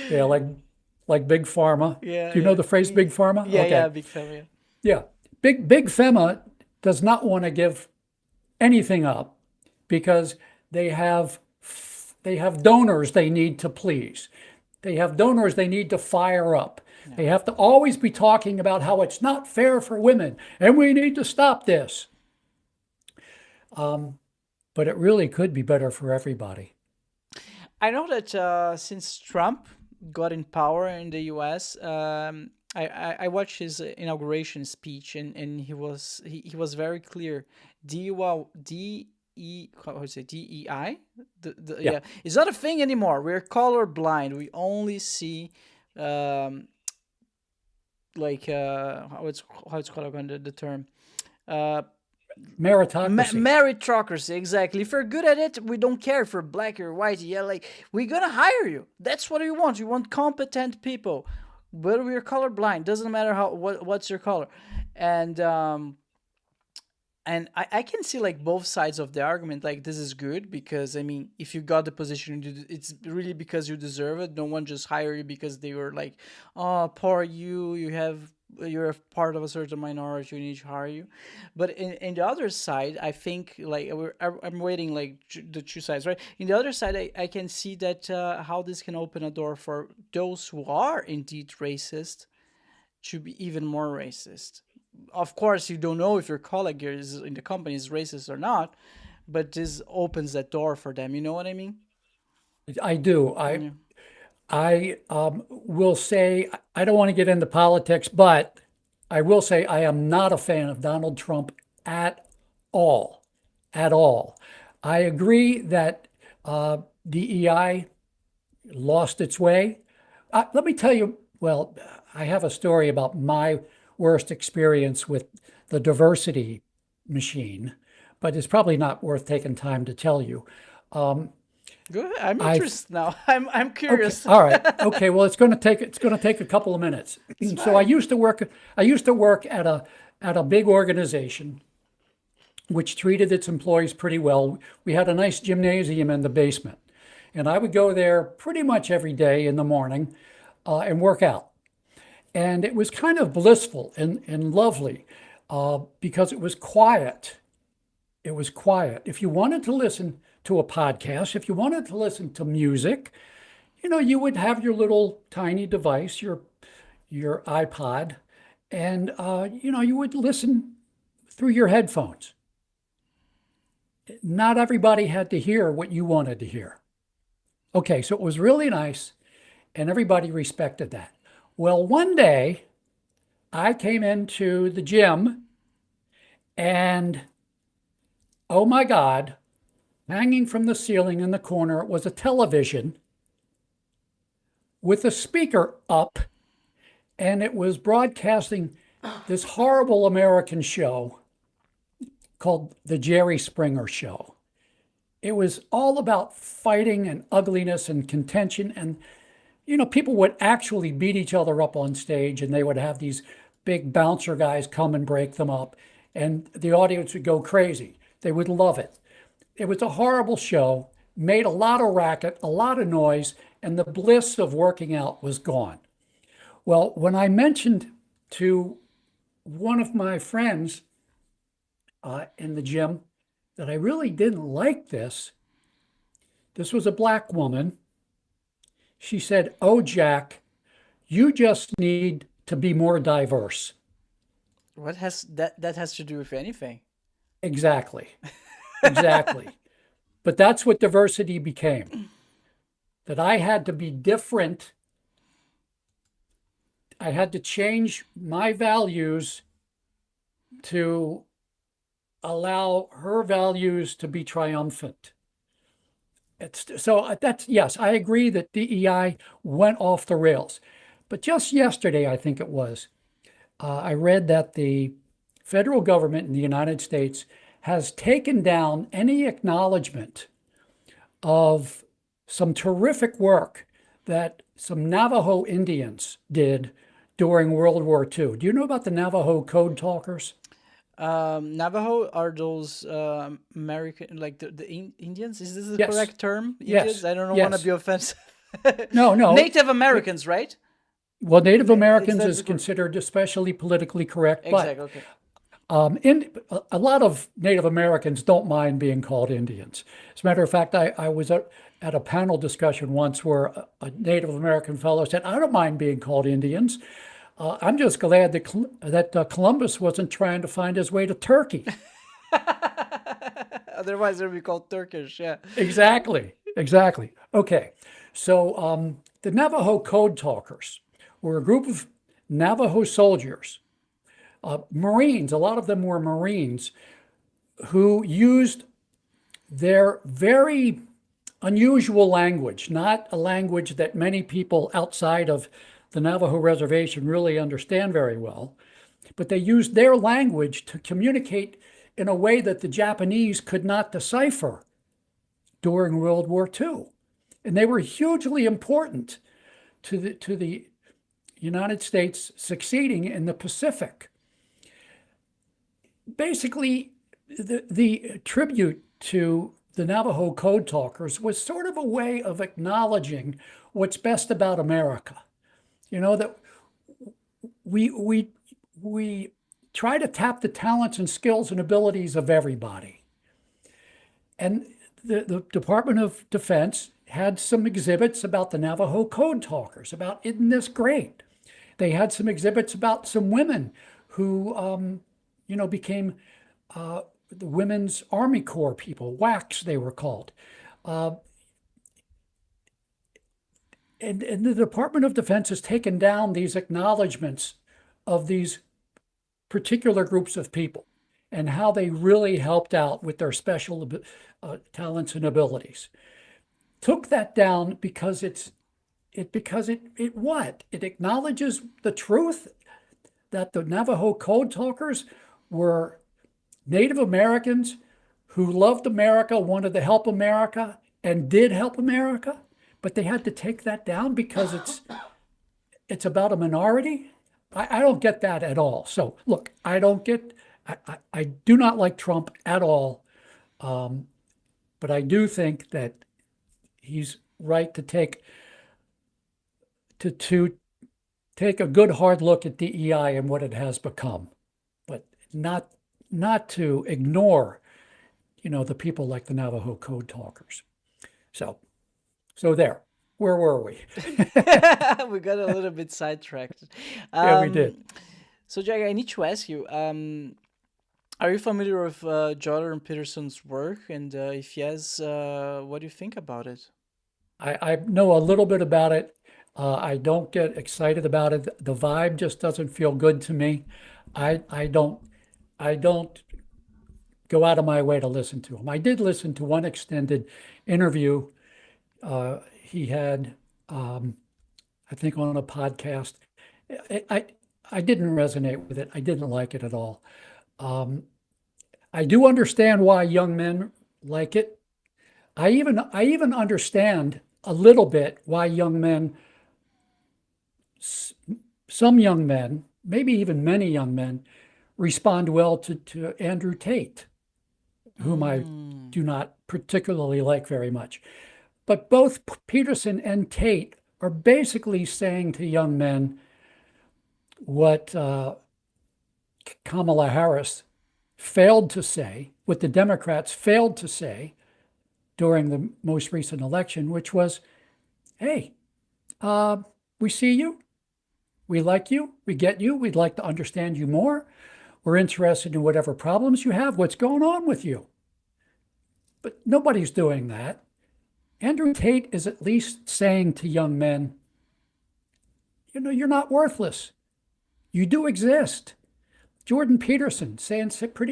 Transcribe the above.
Yeah, like big pharma. Yeah, Do you know yeah, the phrase big pharma? yeah, yeah. Okay. Big fan. Yeah. Yeah. Big pharma does not want to give anything up because they have they have donors they need to please. They have donors they need to fire up. Yeah. They have to always be talking about how it's not fair for women and we need to stop this. But it really could be better for everybody. I know that since Trump got in power in the U.S., I watched his inauguration speech, and he was very clear. How is it? DEI? Yeah. Yeah, it's not a thing anymore. We're colorblind. We only see um, like how it's called again, the term. Uh, Meritocracy. Meritocracy, exactly. If you're good at it, we don't care if you're black or white. Yeah, like we're gonna hire you. That's what you want. You want competent people. Whether we're colorblind, doesn't matter what's your color. And I can see like both sides of the argument. Like this is good because I mean, if you got the position, it's really because you deserve it. No one just hire you because they were like, oh, poor you. You're a part of a certain minority. We need to hire you. But in the other side, I think like I'm waiting like the two sides, right? In the other side, I can see that how this can open a door for those who are indeed racist to be even more racist. Of course, you don't know if your colleague is in the company is racist or not, but this opens that door for them. You know what I mean? I do. Yeah. I will say I don't want to get into politics, but I will say I am not a fan of Donald Trump at all, at all. I agree that DEI lost its way. Let me tell you, well, I have a story about my worst experience with the diversity machine, but it's probably not worth taking time to tell you. Um, Go ahead. I'm I interested now. I'm Okay, curious. all right. Okay, well, it's going to take a couple of minutes. It's So I fine. used to work I used to work at a big organization which treated its employees pretty well. We had a nice gymnasium in the basement, and I would go there pretty much every day in the morning and work out. And it was kind of blissful and lovely because it was quiet. It was quiet. If you wanted to listen to a podcast, if you wanted to listen to music, you would have your little tiny device, your iPod, and you would listen through your headphones. Not everybody had to hear what you wanted to hear. Okay, so it was really nice, and everybody respected that. Well, one day I came into the gym, and oh my God, hanging from the ceiling in the corner was a television with a speaker up, and it was broadcasting this horrible American show called The Jerry Springer Show. It was all about fighting and ugliness and contention. And, people would actually beat each other up on stage and they would have these big bouncer guys come and break them up. And the audience would go crazy. They would love it. It was a horrible show, made a lot of racket, a lot of noise, and the bliss of working out was gone. Well, when I mentioned to one of my friends in the gym that I really didn't like this was a black woman. She said, "Oh, Jack, you just need to be more diverse." What has that has to do with anything? Exactly, exactly. But that's what diversity became, that I had to be different. I had to change my values to allow her values to be triumphant. That's, yes, I agree that DEI went off the rails. But just yesterday, I think it was, I read that the federal government in the United States has taken down any acknowledgement of some terrific work that some Navajo Indians did during World War II. Do you know about the Navajo code talkers? Navajo are those American, like the Indians? Is this the Yes, correct term? Indians? yes, I don't want to yes. be offensive. No, no. Native Americans, right? Well, Native It's Americans that's is the group. considered especially politically correct, but Exactly. Okay. a lot of Native Americans don't mind being called Indians. As a matter of fact, I was at a panel discussion once where a Native American fellow said, "I don't mind being called Indians. I'm just glad that Columbus wasn't trying to find his way to Turkey." Otherwise, it would be called Turkish. Yeah. Exactly, exactly. Okay, so the Navajo Code Talkers were a group of Navajo soldiers, Marines. A lot of them were Marines who used their very unusual language, not a language that many people outside of the Navajo reservation really understand very well, but they used their language to communicate in a way that the Japanese could not decipher during World War II. And they were hugely important to the United States succeeding in the Pacific. Basically, the tribute to the Navajo Code Talkers was sort of a way of acknowledging what's best about America. You know, that we try to tap the talents and skills and abilities of everybody. And the Department of Defense had some exhibits about the Navajo Code Talkers, about isn't this great? They had some exhibits about some women who, became the Women's Army Corps people, WACs they were called. Uh, and the Department of Defense has taken down these acknowledgments of these particular groups of people and how they really helped out with their special talents and abilities. Took that down because it acknowledges the truth that the Navajo Code Talkers were Native Americans who loved America, wanted to help America, and did help America, but they had to take that down because it's about a minority. I don't get that at all. So look, I do not like Trump at all, but I do think that he's right to take a good hard look at DEI and what it has become, but not to ignore, the people like the Navajo Code Talkers. So there. Where were we? We got a little bit sidetracked. Yeah, we did. So, Jack, I need to ask you: are you familiar with Jordan Peterson's work? And if yes, what do you think about it? I know a little bit about it. I don't get excited about it. The vibe just doesn't feel good to me. I don't go out of my way to listen to him. I did listen to one extended interview he had, I think, on a podcast. I didn't resonate with it. I didn't like it at all. I do understand why young men like it. I even understand a little bit why some young men, maybe even many young men, respond well to Andrew Tate, whom I do not particularly like very much. But both Peterson and Tate are basically saying to young men what Kamala Harris failed to say, what the Democrats failed to say during the most recent election, which was, hey, we see you, we like you, we get you, we'd like to understand you more. We're interested in whatever problems you have, what's going on with you. But nobody's doing that. Andrew Tate is at least saying to young men, you're not worthless. You do exist. Jordan Peterson saying pretty